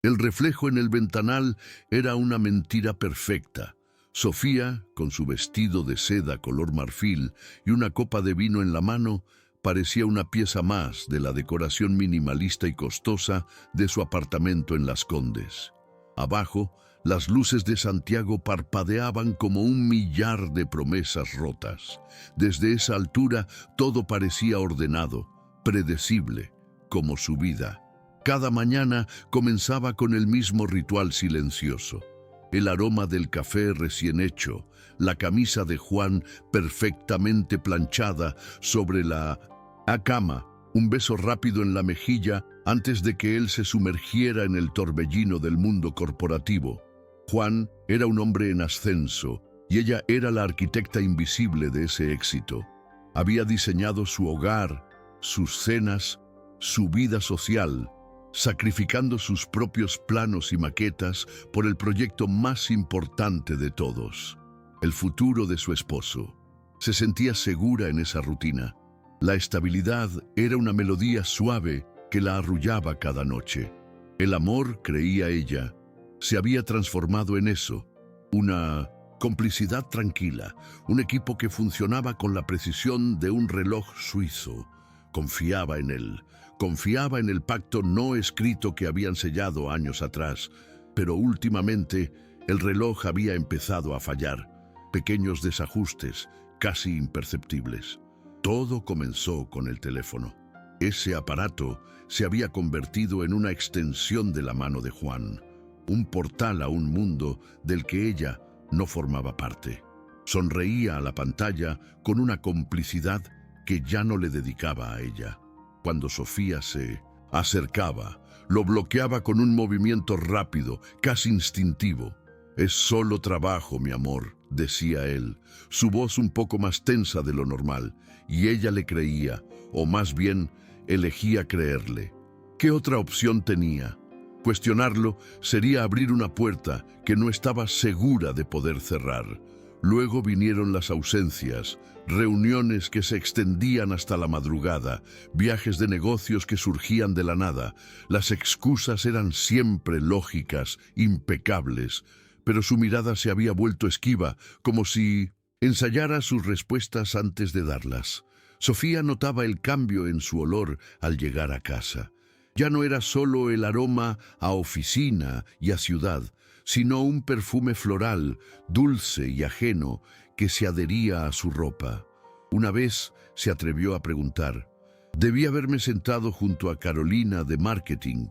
El reflejo en el ventanal era una mentira perfecta. Sofía, con su vestido de seda color marfil y una copa de vino en la mano, parecía una pieza más de la decoración minimalista y costosa de su apartamento en Las Condes. Abajo, las luces de Santiago parpadeaban como un millar de promesas rotas. Desde esa altura todo parecía ordenado, predecible, como su vida. Cada mañana comenzaba con el mismo ritual silencioso. El aroma del café recién hecho, la camisa de Juan perfectamente planchada sobre la cama, un beso rápido en la mejilla antes de que él se sumergiera en el torbellino del mundo corporativo. Juan era un hombre en ascenso y ella era la arquitecta invisible de ese éxito. Había diseñado su hogar, sus cenas, su vida social, sacrificando sus propios planos y maquetas por el proyecto más importante de todos, el futuro de su esposo. Se sentía segura en esa rutina. La estabilidad era una melodía suave que la arrullaba cada noche. El amor, creía ella, se había transformado en eso, una complicidad tranquila, un equipo que funcionaba con la precisión de un reloj suizo. Confiaba en él, confiaba en el pacto no escrito que habían sellado años atrás, pero últimamente el reloj había empezado a fallar, pequeños desajustes, casi imperceptibles. Todo comenzó con el teléfono. Ese aparato se había convertido en una extensión de la mano de Juan, un portal a un mundo del que ella no formaba parte. Sonreía a la pantalla con una complicidad que ya no le dedicaba a ella. Cuando Sofía se acercaba, lo bloqueaba con un movimiento rápido, casi instintivo. «Es solo trabajo, mi amor», decía él, su voz un poco más tensa de lo normal, y ella le creía, o más bien, elegía creerle. ¿Qué otra opción tenía? Cuestionarlo sería abrir una puerta que no estaba segura de poder cerrar. Luego vinieron las ausencias, reuniones que se extendían hasta la madrugada, viajes de negocios que surgían de la nada. Las excusas eran siempre lógicas, impecables, pero su mirada se había vuelto esquiva, como si ensayara sus respuestas antes de darlas. Sofía notaba el cambio en su olor al llegar a casa. Ya no era solo el aroma a oficina y a ciudad, sino un perfume floral, dulce y ajeno, que se adhería a su ropa. Una vez se atrevió a preguntar: «Debí haberme sentado junto a Carolina de marketing.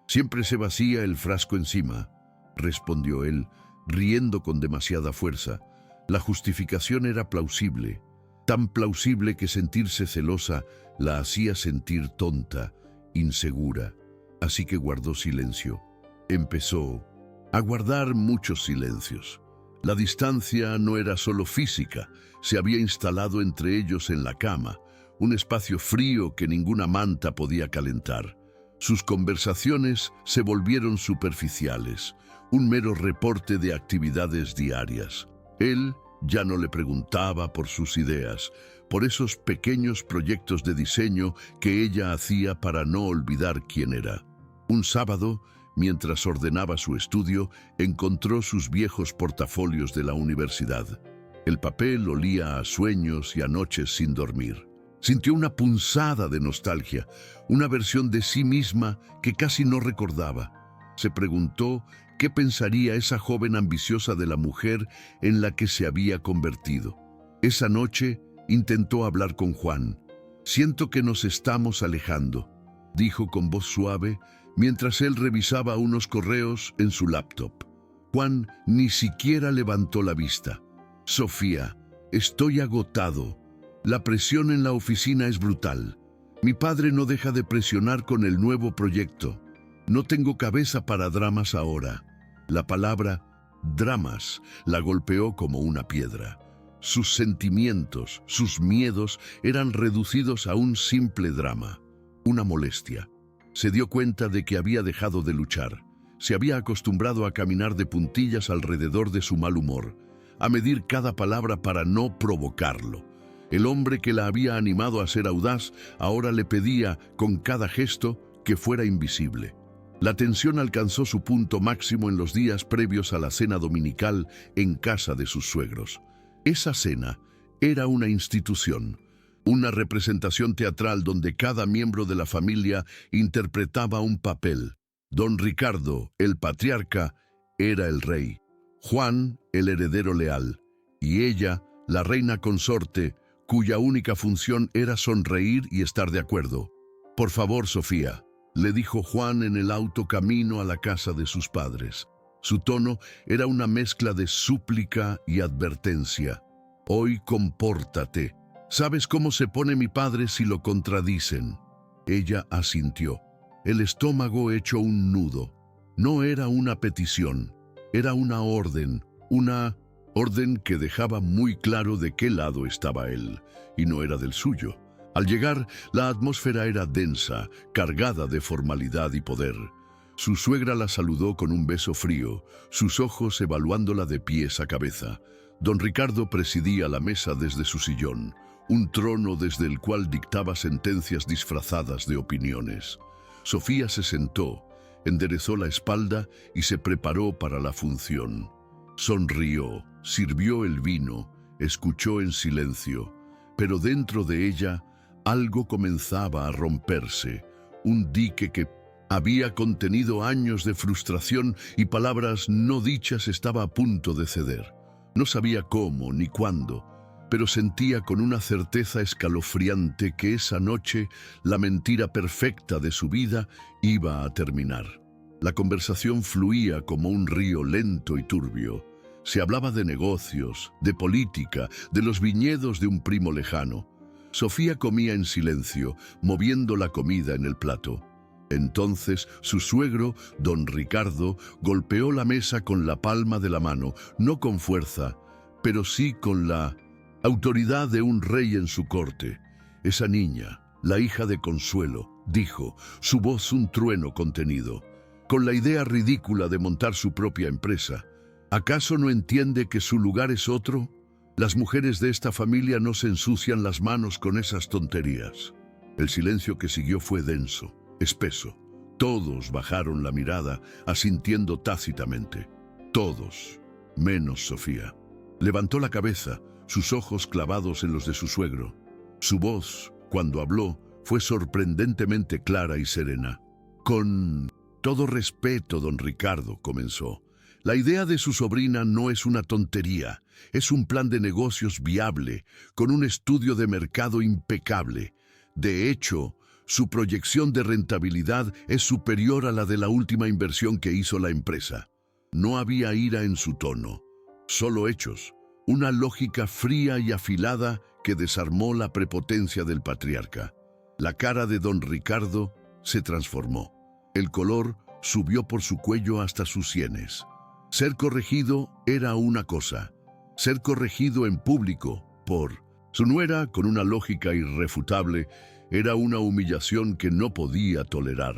Siempre se vacía el frasco encima», respondió él, riendo con demasiada fuerza. La justificación era plausible, tan plausible que sentirse celosa la hacía sentir tonta, insegura. Así que guardó silencio. Empezó a guardar muchos silencios. La distancia no era solo física, se había instalado entre ellos en la cama, un espacio frío que ninguna manta podía calentar. Sus conversaciones se volvieron superficiales, un mero reporte de actividades diarias. Él ya no le preguntaba por sus ideas, por esos pequeños proyectos de diseño que ella hacía para no olvidar quién era. Un sábado, mientras ordenaba su estudio, encontró sus viejos portafolios de la universidad. El papel olía a sueños y a noches sin dormir. Sintió una punzada de nostalgia, una versión de sí misma que casi no recordaba. Se preguntó qué pensaría esa joven ambiciosa de la mujer en la que se había convertido. Esa noche intentó hablar con Juan. «Siento que nos estamos alejando», dijo con voz suave, mientras él revisaba unos correos en su laptop. Juan ni siquiera levantó la vista. «Sofía, estoy agotado. La presión en la oficina es brutal. Mi padre no deja de presionar con el nuevo proyecto. No tengo cabeza para dramas ahora». La palabra «dramas» la golpeó como una piedra. Sus sentimientos, sus miedos eran reducidos a un simple drama, una molestia. Se dio cuenta de que había dejado de luchar. Se había acostumbrado a caminar de puntillas alrededor de su mal humor, a medir cada palabra para no provocarlo. El hombre que la había animado a ser audaz ahora le pedía, con cada gesto, que fuera invisible. La tensión alcanzó su punto máximo en los días previos a la cena dominical en casa de sus suegros. Esa cena era una institución, una representación teatral donde cada miembro de la familia interpretaba un papel. Don Ricardo, el patriarca, era el rey. Juan, el heredero leal. Y ella, la reina consorte, cuya única función era sonreír y estar de acuerdo. «Por favor, Sofía», le dijo Juan en el auto camino a la casa de sus padres. Su tono era una mezcla de súplica y advertencia. «Hoy compórtate. ¿Sabes cómo se pone mi padre si lo contradicen?» Ella asintió, el estómago hecho un nudo. No era una petición, era una orden que dejaba muy claro de qué lado estaba él, y no era del suyo. Al llegar, la atmósfera era densa, cargada de formalidad y poder. Su suegra la saludó con un beso frío, sus ojos evaluándola de pies a cabeza. Don Ricardo presidía la mesa desde su sillón, un trono desde el cual dictaba sentencias disfrazadas de opiniones. Sofía se sentó, enderezó la espalda y se preparó para la función. Sonrió, sirvió el vino, escuchó en silencio, pero dentro de ella algo comenzaba a romperse, un dique que había contenido años de frustración y palabras no dichas estaba a punto de ceder. No sabía cómo ni cuándo, pero sentía con una certeza escalofriante que esa noche la mentira perfecta de su vida iba a terminar. La conversación fluía como un río lento y turbio. Se hablaba de negocios, de política, de los viñedos de un primo lejano. Sofía comía en silencio, moviendo la comida en el plato. Entonces su suegro, don Ricardo, golpeó la mesa con la palma de la mano, no con fuerza, pero sí con la autoridad de un rey en su corte. «Esa niña, la hija de Consuelo», dijo, su voz un trueno contenido, con la idea ridícula de montar su propia empresa. «¿Acaso no entiende que su lugar es otro? Las mujeres de esta familia no se ensucian las manos con esas tonterías». El silencio que siguió fue denso, espeso. Todos bajaron la mirada, asintiendo tácitamente. Todos, menos Sofía. Levantó la cabeza, sus ojos clavados en los de su suegro. Su voz, cuando habló, fue sorprendentemente clara y serena. «Con todo respeto, don Ricardo», comenzó, «la idea de su sobrina no es una tontería, es un plan de negocios viable, con un estudio de mercado impecable. De hecho, su proyección de rentabilidad es superior a la de la última inversión que hizo la empresa». No había ira en su tono, solo hechos, una lógica fría y afilada que desarmó la prepotencia del patriarca. La cara de don Ricardo se transformó. El color subió por su cuello hasta sus sienes. Ser corregido era una cosa, ser corregido en público por su nuera, con una lógica irrefutable, era una humillación que no podía tolerar.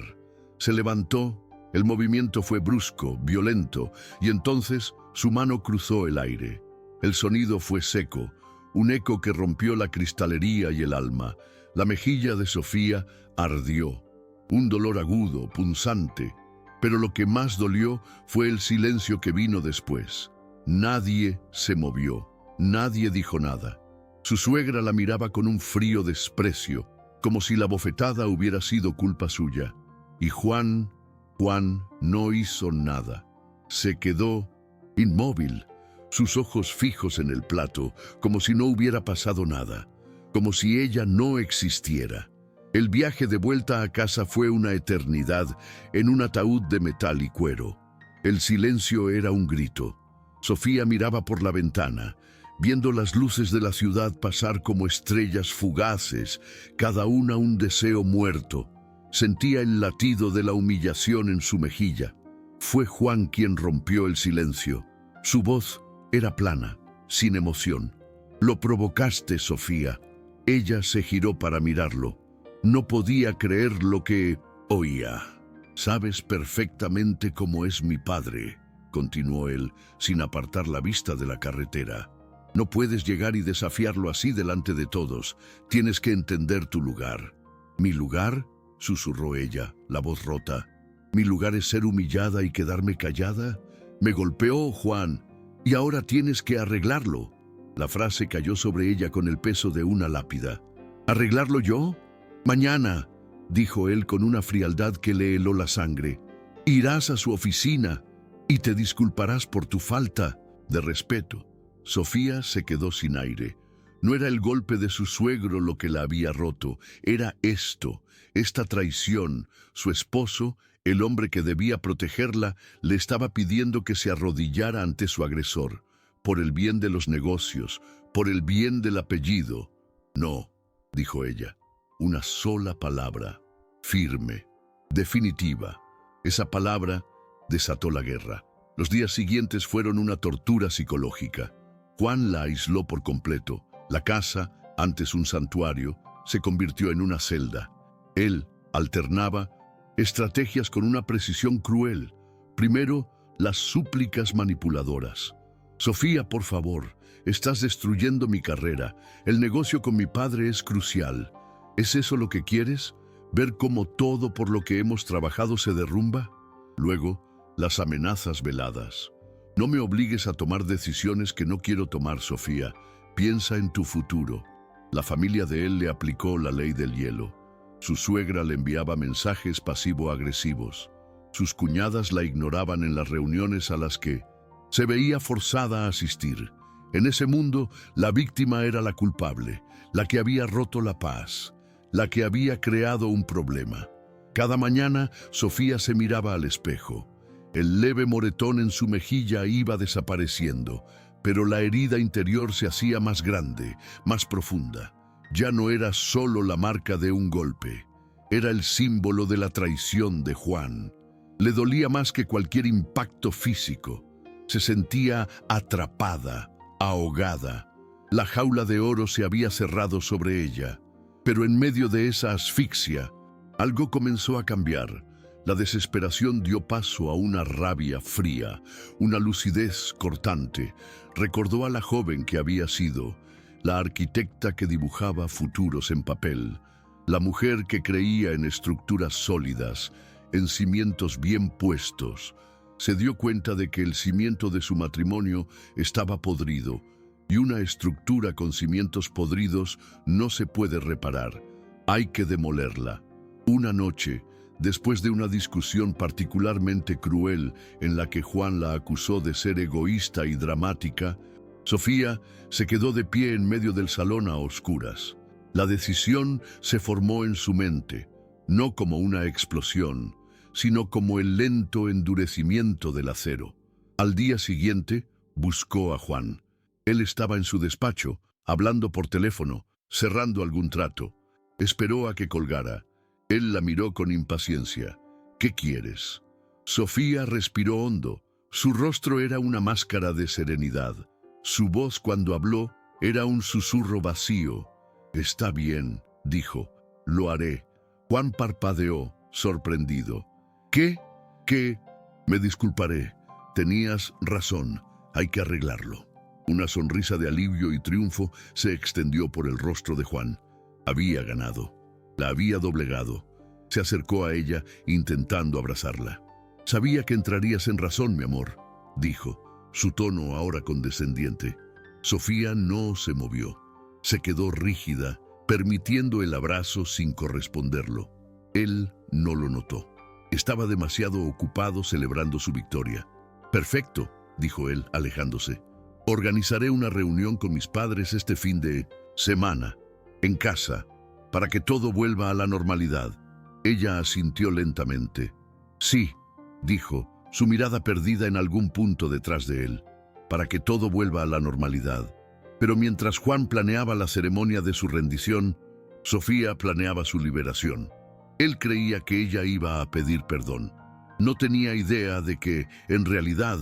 Se levantó, el movimiento fue brusco, violento, y entonces su mano cruzó el aire. El sonido fue seco, un eco que rompió la cristalería y el alma. La mejilla de Sofía ardió, un dolor agudo, punzante, pero lo que más dolió fue el silencio que vino después. Nadie se movió, nadie dijo nada. Su suegra la miraba con un frío desprecio, como si la bofetada hubiera sido culpa suya. Y Juan no hizo nada. Se quedó inmóvil, sus ojos fijos en el plato, como si no hubiera pasado nada, como si ella no existiera. El viaje de vuelta a casa fue una eternidad en un ataúd de metal y cuero. El silencio era un grito. Sofía miraba por la ventana, viendo las luces de la ciudad pasar como estrellas fugaces, cada una un deseo muerto. Sentía el latido de la humillación en su mejilla. Fue Juan quien rompió el silencio. Su voz era plana, sin emoción. «Lo provocaste, Sofía». Ella se giró para mirarlo. No podía creer lo que oía. «Sabes perfectamente cómo es mi padre», continuó él, sin apartar la vista de la carretera. «No puedes llegar y desafiarlo así delante de todos. Tienes que entender tu lugar». «¿Mi lugar?», susurró ella, la voz rota. ¿Mi lugar es ser humillada y quedarme callada? Me golpeó Juan, y ahora tienes que arreglarlo. La frase cayó sobre ella con el peso de una lápida. ¿Arreglarlo yo? Mañana, dijo él con una frialdad que le heló la sangre. Irás a su oficina y te disculparás por tu falta de respeto. Sofía se quedó sin aire. No era el golpe de su suegro lo que la había roto, era esto, esta traición. Su esposo, el hombre que debía protegerla, le estaba pidiendo que se arrodillara ante su agresor, por el bien de los negocios, por el bien del apellido. No, dijo ella, una sola palabra, firme, definitiva. Esa palabra desató la guerra. Los días siguientes fueron una tortura psicológica. Juan la aisló por completo. La casa, antes un santuario, se convirtió en una celda. Él alternaba estrategias con una precisión cruel. Primero, las súplicas manipuladoras. Sofía, por favor, estás destruyendo mi carrera. El negocio con mi padre es crucial. ¿Es eso lo que quieres? ¿Ver cómo todo por lo que hemos trabajado se derrumba? Luego, las amenazas veladas. No me obligues a tomar decisiones que no quiero tomar, Sofía. Piensa en tu futuro. La familia de él le aplicó la ley del hielo. Su suegra le enviaba mensajes pasivo-agresivos. Sus cuñadas la ignoraban en las reuniones a las que se veía forzada a asistir. En ese mundo, la víctima era la culpable, la que había roto la paz, la que había creado un problema. Cada mañana, Sofía se miraba al espejo. El leve moretón en su mejilla iba desapareciendo, pero la herida interior se hacía más grande, más profunda. Ya no era solo la marca de un golpe, era el símbolo de la traición de Juan. Le dolía más que cualquier impacto físico. Se sentía atrapada, ahogada. La jaula de oro se había cerrado sobre ella, pero en medio de esa asfixia, algo comenzó a cambiar. La desesperación dio paso a una rabia fría, una lucidez cortante. Recordó a la joven que había sido, la arquitecta que dibujaba futuros en papel, la mujer que creía en estructuras sólidas, en cimientos bien puestos. Se dio cuenta de que el cimiento de su matrimonio estaba podrido, y una estructura con cimientos podridos no se puede reparar. Hay que demolerla. Una noche, después de una discusión particularmente cruel en la que Juan la acusó de ser egoísta y dramática, Sofía se quedó de pie en medio del salón a oscuras. La decisión se formó en su mente, no como una explosión, sino como el lento endurecimiento del acero. Al día siguiente, buscó a Juan. Él estaba en su despacho, hablando por teléfono, cerrando algún trato. Esperó a que colgara. Él la miró con impaciencia. ¿Qué quieres? Sofía respiró hondo. Su rostro era una máscara de serenidad. Su voz cuando habló era un susurro vacío. Está bien, dijo. Lo haré. Juan parpadeó, sorprendido. ¿Qué? ¿Qué? Me disculparé. Tenías razón. Hay que arreglarlo. Una sonrisa de alivio y triunfo se extendió por el rostro de Juan. Había ganado. La había doblegado. Se acercó a ella, intentando abrazarla. Sabía que entrarías en razón, mi amor, dijo, su tono ahora condescendiente. Sofía no se movió. Se quedó rígida, permitiendo el abrazo sin corresponderlo. Él no lo notó. Estaba demasiado ocupado celebrando su victoria. Perfecto, dijo él, alejándose. Organizaré una reunión con mis padres este fin de semana, en casa, para que todo vuelva a la normalidad. Ella asintió lentamente. Sí, dijo, su mirada perdida en algún punto detrás de él, para que todo vuelva a la normalidad. Pero mientras Juan planeaba la ceremonia de su rendición, Sofía planeaba su liberación. Él creía que ella iba a pedir perdón. No tenía idea de que, en realidad,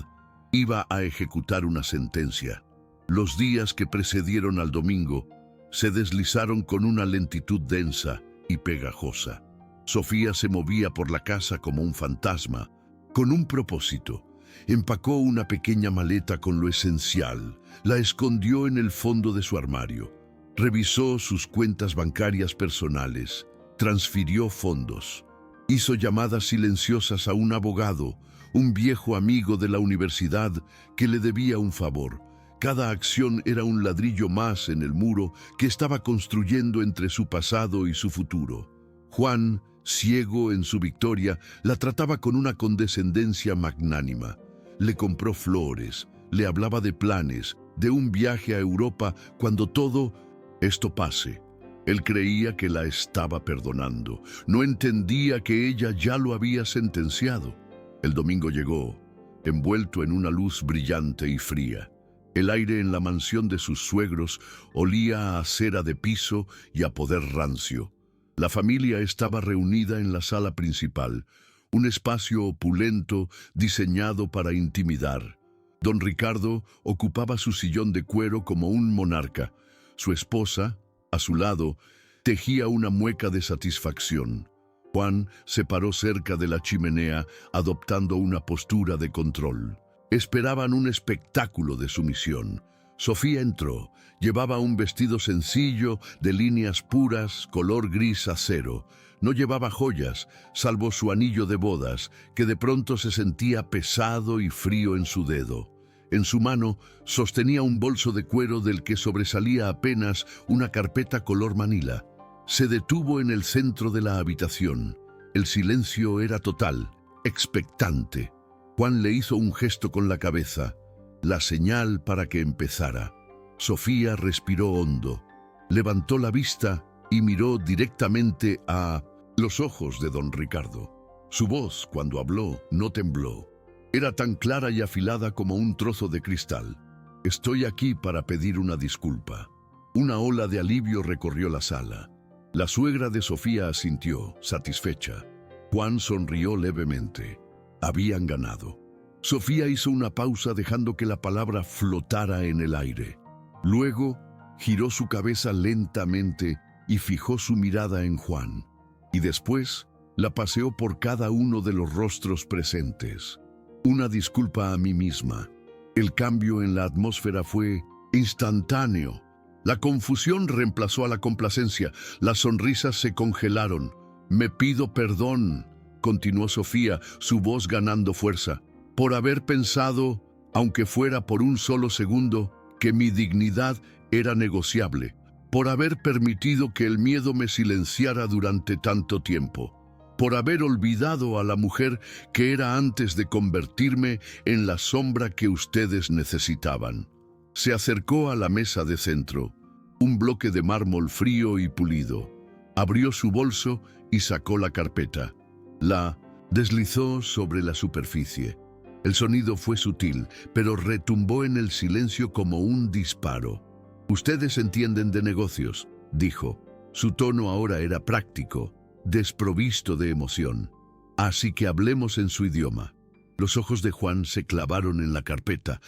iba a ejecutar una sentencia. Los días que precedieron al domingo se deslizaron con una lentitud densa y pegajosa. Sofía se movía por la casa como un fantasma, con un propósito. Empacó una pequeña maleta con lo esencial, la escondió en el fondo de su armario, revisó sus cuentas bancarias personales, transfirió fondos. Hizo llamadas silenciosas a un abogado, un viejo amigo de la universidad que le debía un favor. Cada acción era un ladrillo más en el muro que estaba construyendo entre su pasado y su futuro. Juan, ciego en su victoria, la trataba con una condescendencia magnánima. Le compró flores, le hablaba de planes, de un viaje a Europa cuando todo esto pase. Él creía que la estaba perdonando. No entendía que ella ya lo había sentenciado. El domingo llegó, envuelto en una luz brillante y fría. El aire en la mansión de sus suegros olía a cera de piso y a poder rancio. La familia estaba reunida en la sala principal, un espacio opulento diseñado para intimidar. Don Ricardo ocupaba su sillón de cuero como un monarca. Su esposa, a su lado, tejía una mueca de satisfacción. Juan se paró cerca de la chimenea, adoptando una postura de control. Esperaban un espectáculo de sumisión. Sofía entró. Llevaba un vestido sencillo, de líneas puras, color gris acero. No llevaba joyas, salvo su anillo de bodas, que de pronto se sentía pesado y frío en su dedo. En su mano sostenía un bolso de cuero del que sobresalía apenas una carpeta color manila. Se detuvo en el centro de la habitación. El silencio era total, expectante. Juan le hizo un gesto con la cabeza, la señal para que empezara. Sofía respiró hondo, levantó la vista y miró directamente a los ojos de don Ricardo. Su voz, cuando habló, no tembló. Era tan clara y afilada como un trozo de cristal. Estoy aquí para pedir una disculpa. Una ola de alivio recorrió la sala. La suegra de Sofía asintió, satisfecha. Juan sonrió levemente. Habían ganado. Sofía hizo una pausa dejando que la palabra flotara en el aire. Luego, giró su cabeza lentamente y fijó su mirada en Juan. Y después, la paseó por cada uno de los rostros presentes. Una disculpa a mí misma. El cambio en la atmósfera fue instantáneo. La confusión reemplazó a la complacencia. Las sonrisas se congelaron. Me pido perdón, continuó Sofía, su voz ganando fuerza, por haber pensado, aunque fuera por un solo segundo, que mi dignidad era negociable, por haber permitido que el miedo me silenciara durante tanto tiempo, por haber olvidado a la mujer que era antes de convertirme en la sombra que ustedes necesitaban. Se acercó a la mesa de centro, un bloque de mármol frío y pulido. Abrió su bolso y sacó la carpeta. La deslizó sobre la superficie. El sonido fue sutil, pero retumbó en el silencio como un disparo. «Ustedes entienden de negocios», dijo. Su tono ahora era práctico, desprovisto de emoción. «Así que hablemos en su idioma». Los ojos de Juan se clavaron en la carpeta.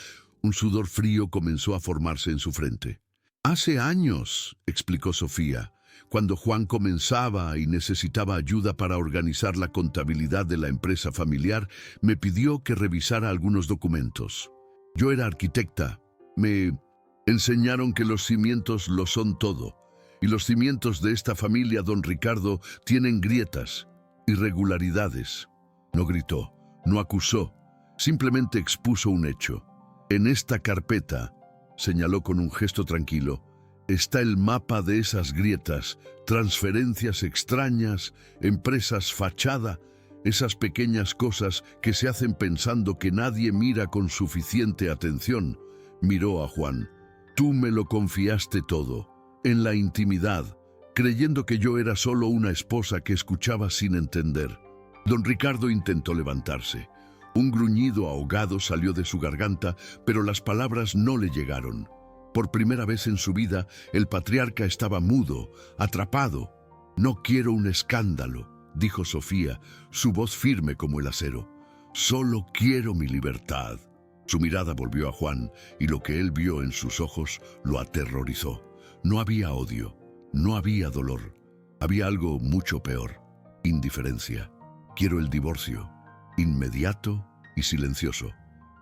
Un sudor frío comenzó a formarse en su frente. «Hace años», explicó Sofía, cuando Juan comenzaba y necesitaba ayuda para organizar la contabilidad de la empresa familiar, me pidió que revisara algunos documentos. Yo era arquitecta. Me enseñaron que los cimientos lo son todo, y los cimientos de esta familia, don Ricardo, tienen grietas, irregularidades. No gritó, no acusó, simplemente expuso un hecho. En esta carpeta, señaló con un gesto tranquilo, está el mapa de esas grietas, transferencias extrañas, empresas fachada, esas pequeñas cosas que se hacen pensando que nadie mira con suficiente atención. Miró a Juan. Tú me lo confiaste todo, en la intimidad, creyendo que yo era solo una esposa que escuchaba sin entender. Don Ricardo intentó levantarse. Un gruñido ahogado salió de su garganta, pero las palabras no le llegaron. Por primera vez en su vida, el patriarca estaba mudo, atrapado. «No quiero un escándalo», dijo Sofía, su voz firme como el acero. «Solo quiero mi libertad». Su mirada volvió a Juan, y lo que él vio en sus ojos lo aterrorizó. No había odio, no había dolor. Había algo mucho peor, indiferencia. «Quiero el divorcio, inmediato y silencioso.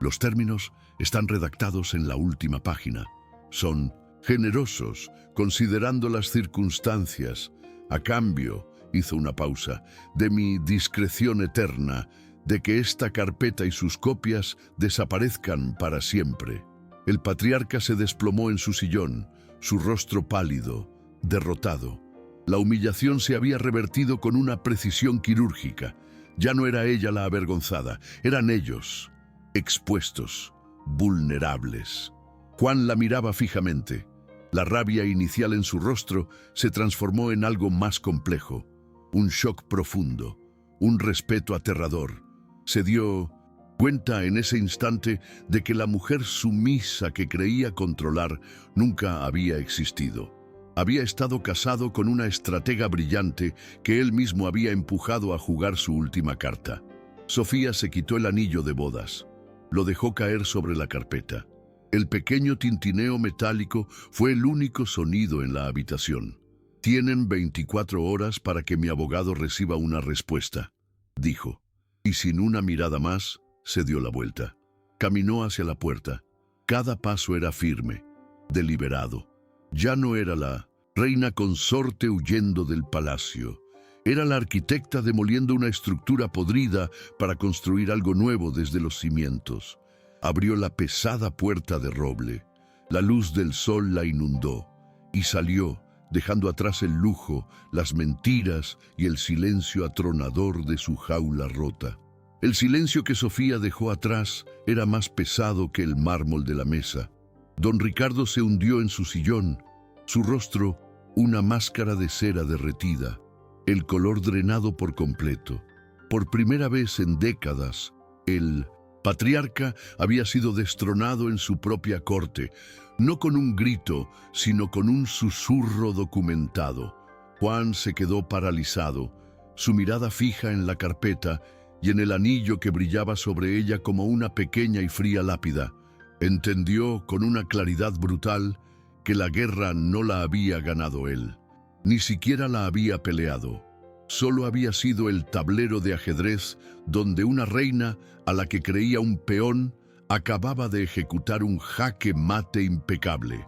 Los términos están redactados en la última página. Son generosos, considerando las circunstancias. A cambio, hizo una pausa, de mi discreción eterna, de que esta carpeta y sus copias desaparezcan para siempre. El patriarca se desplomó en su sillón, su rostro pálido, derrotado. La humillación se había revertido con una precisión quirúrgica. Ya no era ella la avergonzada, eran ellos, expuestos, vulnerables. Juan la miraba fijamente. La rabia inicial en su rostro se transformó en algo más complejo, un shock profundo, un respeto aterrador. Se dio cuenta en ese instante de que la mujer sumisa que creía controlar nunca había existido. Había estado casado con una estratega brillante que él mismo había empujado a jugar su última carta. Sofía se quitó el anillo de bodas. Lo dejó caer sobre la carpeta. El pequeño tintineo metálico fue el único sonido en la habitación. «Tienen 24 horas para que mi abogado reciba una respuesta», dijo. Y sin una mirada más, se dio la vuelta. Caminó hacia la puerta. Cada paso era firme, deliberado. Ya no era la reina consorte huyendo del palacio. Era la arquitecta demoliendo una estructura podrida para construir algo nuevo desde los cimientos. Abrió la pesada puerta de roble. La luz del sol la inundó y salió, dejando atrás el lujo, las mentiras y el silencio atronador de su jaula rota. El silencio que Sofía dejó atrás era más pesado que el mármol de la mesa. Don Ricardo se hundió en su sillón, su rostro una máscara de cera derretida, el color drenado por completo. Por primera vez en décadas, el patriarca había sido destronado en su propia corte, no con un grito, sino con un susurro documentado. Juan se quedó paralizado, su mirada fija en la carpeta y en el anillo que brillaba sobre ella como una pequeña y fría lápida. Entendió con una claridad brutal que la guerra no la había ganado él, ni siquiera la había peleado. Solo había sido el tablero de ajedrez donde una reina, a la que creía un peón, acababa de ejecutar un jaque mate impecable.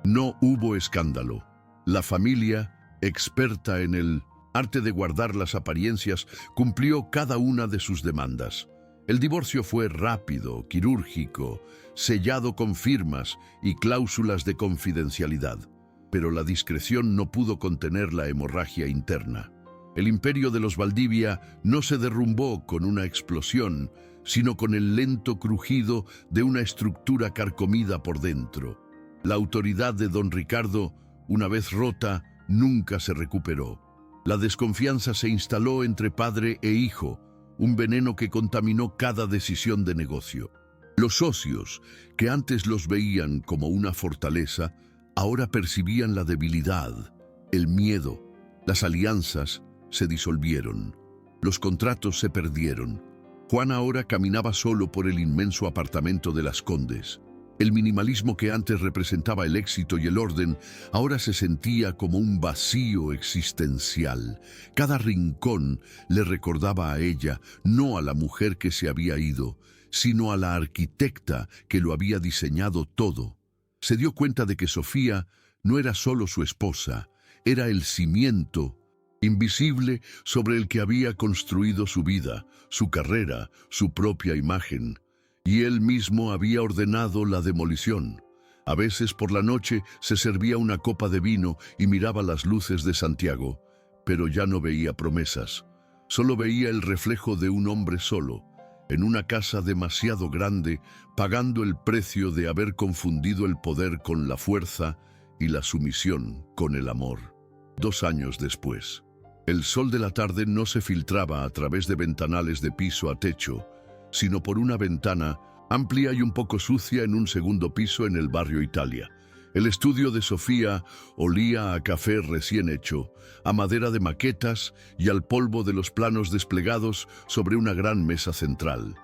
No hubo escándalo. La familia, experta en el arte de guardar las apariencias, cumplió cada una de sus demandas. El divorcio fue rápido, quirúrgico, sellado con firmas y cláusulas de confidencialidad. Pero la discreción no pudo contener la hemorragia interna. El imperio de los Valdivia no se derrumbó con una explosión, sino con el lento crujido de una estructura carcomida por dentro. La autoridad de don Ricardo, una vez rota, nunca se recuperó. La desconfianza se instaló entre padre e hijo, un veneno que contaminó cada decisión de negocio. Los socios, que antes los veían como una fortaleza, ahora percibían la debilidad, el miedo. Las alianzas se disolvieron. Los contratos se perdieron. Juan ahora caminaba solo por el inmenso apartamento de Las Condes. El minimalismo que antes representaba el éxito y el orden, ahora se sentía como un vacío existencial. Cada rincón le recordaba a ella, no a la mujer que se había ido, sino a la arquitecta que lo había diseñado todo. Se dio cuenta de que Sofía no era solo su esposa, era el cimiento invisible sobre el que había construido su vida, su carrera, su propia imagen. Y él mismo había ordenado la demolición. A veces por la noche se servía una copa de vino y miraba las luces de Santiago, pero ya no veía promesas. Solo veía el reflejo de un hombre solo, en una casa demasiado grande, pagando el precio de haber confundido el poder con la fuerza y la sumisión con el amor. 2 años después, el sol de la tarde no se filtraba a través de ventanales de piso a techo, sino por una ventana amplia y un poco sucia en un segundo piso en el barrio Italia. El estudio de Sofía olía a café recién hecho, a madera de maquetas y al polvo de los planos desplegados sobre una gran mesa central.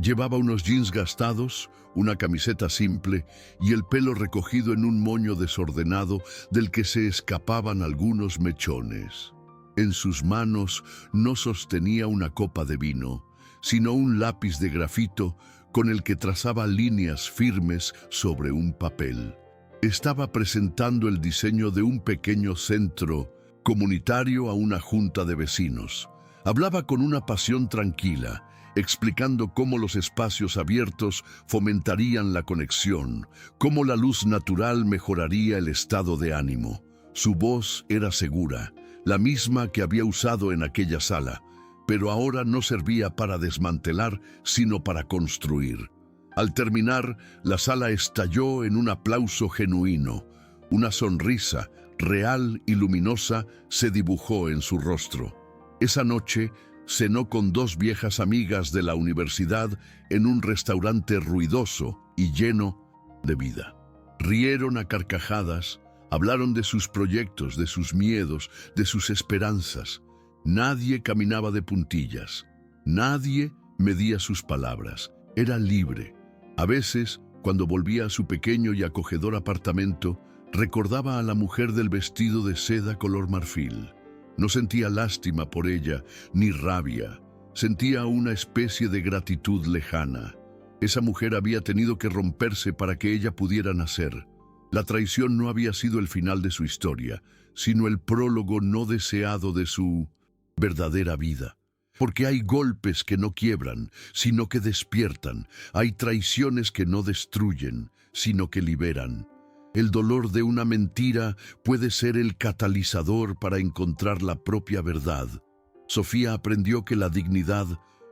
Llevaba unos jeans gastados, una camiseta simple y el pelo recogido en un moño desordenado del que se escapaban algunos mechones. En sus manos no sostenía una copa de vino, sino un lápiz de grafito con el que trazaba líneas firmes sobre un papel. Estaba presentando el diseño de un pequeño centro comunitario a una junta de vecinos. Hablaba con una pasión tranquila, explicando cómo los espacios abiertos fomentarían la conexión, cómo la luz natural mejoraría el estado de ánimo. Su voz era segura, la misma que había usado en aquella sala, pero ahora no servía para desmantelar, sino para construir. Al terminar, la sala estalló en un aplauso genuino. Una sonrisa, real y luminosa, se dibujó en su rostro. Esa noche, cenó con dos viejas amigas de la universidad en un restaurante ruidoso y lleno de vida. Rieron a carcajadas, hablaron de sus proyectos, de sus miedos, de sus esperanzas. Nadie caminaba de puntillas, nadie medía sus palabras, era libre. A veces, cuando volvía a su pequeño y acogedor apartamento, recordaba a la mujer del vestido de seda color marfil. No sentía lástima por ella, ni rabia. Sentía una especie de gratitud lejana. Esa mujer había tenido que romperse para que ella pudiera nacer. La traición no había sido el final de su historia, sino el prólogo no deseado de su verdadera vida. Porque hay golpes que no quiebran, sino que despiertan. Hay traiciones que no destruyen, sino que liberan. El dolor de una mentira puede ser el catalizador para encontrar la propia verdad. Sofía aprendió que la dignidad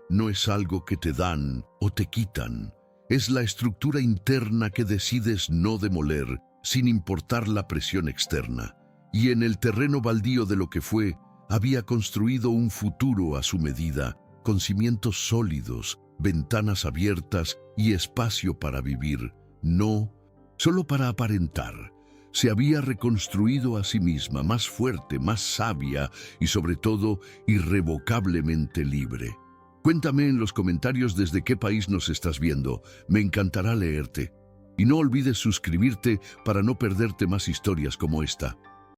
no es algo que te dan o te quitan. Es la estructura interna que decides no demoler, sin importar la presión externa. Y en el terreno baldío de lo que fue, había construido un futuro a su medida, con cimientos sólidos, ventanas abiertas y espacio para vivir. No solo para aparentar. Se había reconstruido a sí misma, más fuerte, más sabia y sobre todo irrevocablemente libre. Cuéntame en los comentarios desde qué país nos estás viendo. Me encantará leerte. Y no olvides suscribirte para no perderte más historias como esta.